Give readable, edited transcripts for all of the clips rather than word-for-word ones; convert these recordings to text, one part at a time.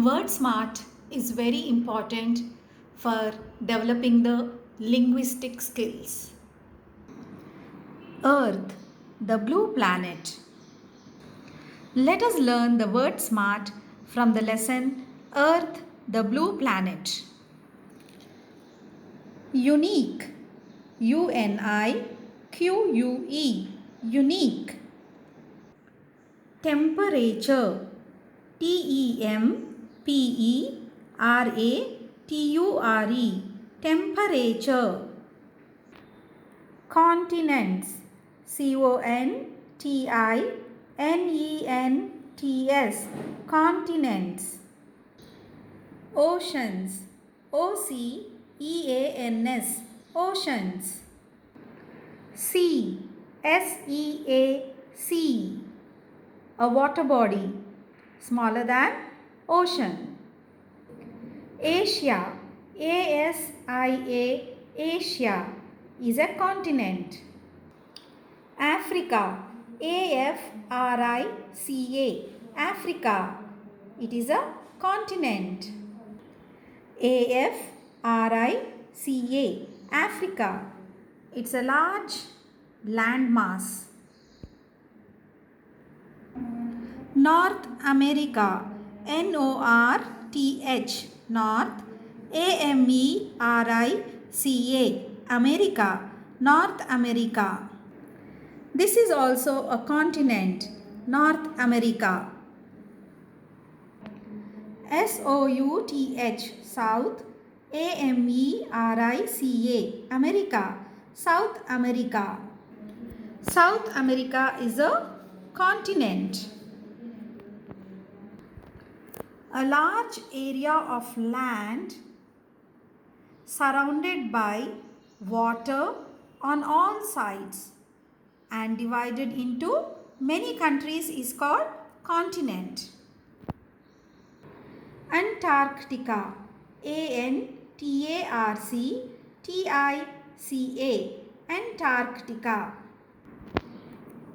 Word smart is very important for developing the linguistic skills. Earth, the blue planet. Let us learn the word smart from the lesson Earth, the blue planet. Unique, UNIQUE, unique. Temperature, TEMPERATURE, temperature. Continents, CONTINENTS, continents. Oceans, OCEANS, oceans. Sea, SEA, a water body smaller than ocean. Asia, ASIA, Asia is a continent. Africa, AFRICA, Africa, it is a continent. AFRICA, Africa, it's a large landmass. North America, NORTH, North, AMERICA, America, North America. This is also a continent, North America. SOUTH, South, AMERICA, America, South America. South America is a continent. A large area of land surrounded by water on all sides and divided into many countries is called continent. Antarctica, ANTARCTICA, Antarctica.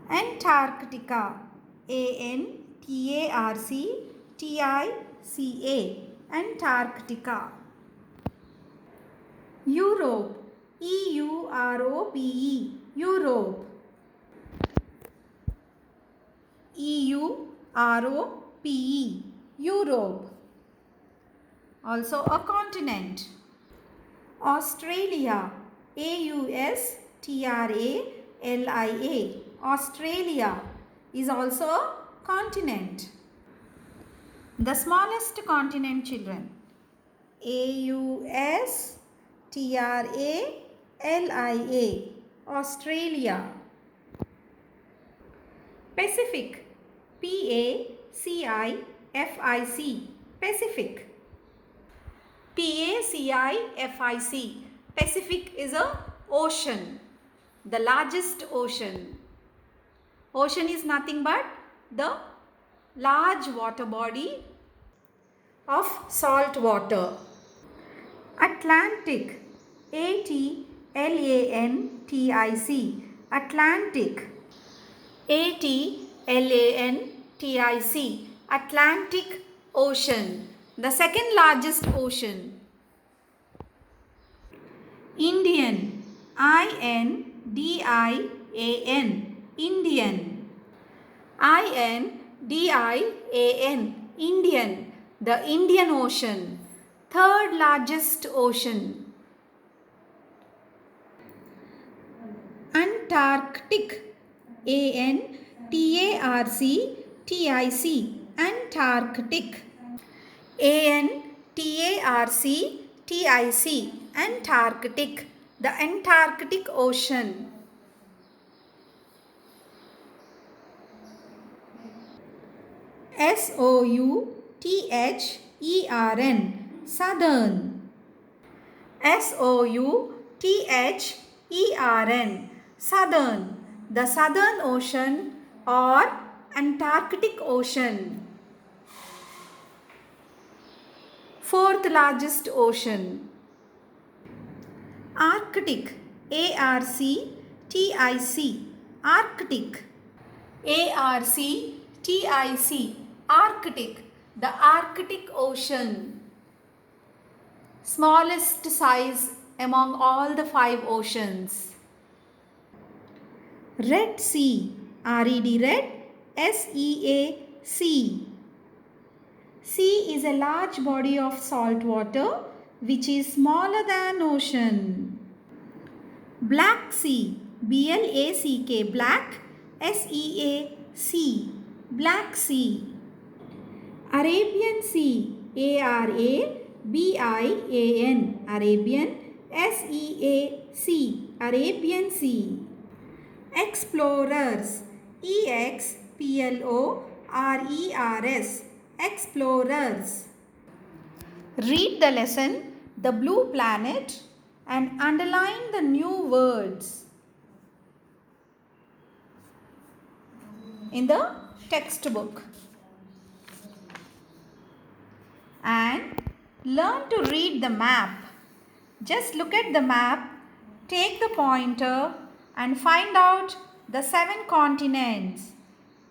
Antarctica, ANTARCTICA, Antarctica. Europe, EUROPE, Europe. EUROPE, Europe, also a continent. Australia, AUSTRALIA, Australia is also a continent. The smallest continent, children, AUSTRALIA, Australia. Pacific, PACIFIC, Pacific. PACIFIC, Pacific is a ocean, the largest ocean. Ocean is nothing but the large water body of salt water. Atlantic, ATLANTIC, Atlantic. ATLANTIC, Atlantic Ocean, the second largest ocean. Indian, INDIAN, Indian. INDIAN, Indian, the Indian Ocean, third largest ocean. Antarctic, ANTARCTIC, Antarctic. ANTARCTIC, Antarctic, the Antarctic Ocean. SOUTHERN, Southern. SOUTHERN, Southern, the Southern Ocean or Antarctic Ocean. Fourth largest ocean. Arctic, ARCTIC, Arctic. ARCTIC, Arctic, The Arctic Ocean, smallest size among all the 5 oceans. Red Sea, R-E-D, Red, S-E-A-C. Sea is a large body of salt water which is smaller than ocean. Black Sea, B-L-A-C-K, Black, S-E-A-C, Black Sea. Arabian Sea, A-R-A-B-I-A-N, Arabian, S-E-A-C, Arabian Sea. Explorers, E-X-P-L-O-R-E-R-S, Explorers. Read the lesson, The Blue Planet, and underline the new words in the textbook. And learn to read the map. Just look at the map, take the pointer and find out the 7 continents: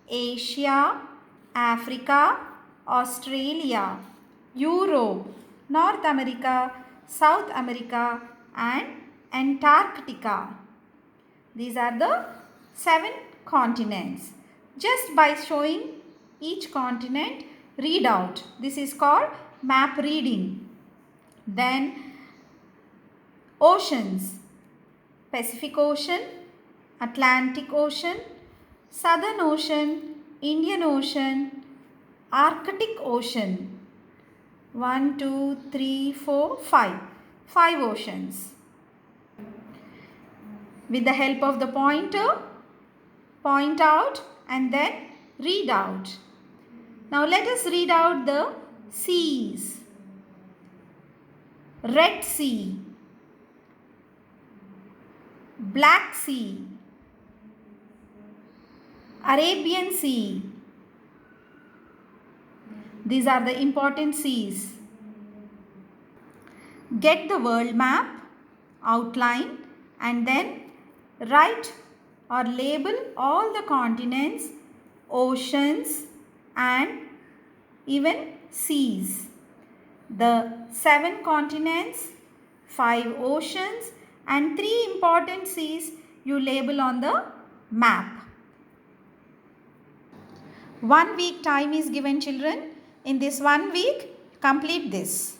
Asia, Africa, Australia, Europe, North America, South America and Antarctica. These are the 7 continents. Just by showing each continent, read out. This is called map reading. Then oceans: Pacific Ocean, Atlantic Ocean, Southern Ocean, Indian Ocean, Arctic Ocean. 1, 2, 3, 4, 5. 5 oceans. With the help of the pointer, point out and then read out. Now let us read out the seas. Red Sea, Black Sea, Arabian Sea. These are the important seas. Get the world map, outline and then write or label all the continents, oceans and even seas. The 7 continents, 5 oceans and 3 important seas you label on the map. 1 week time is given, children. In this 1 week, complete this.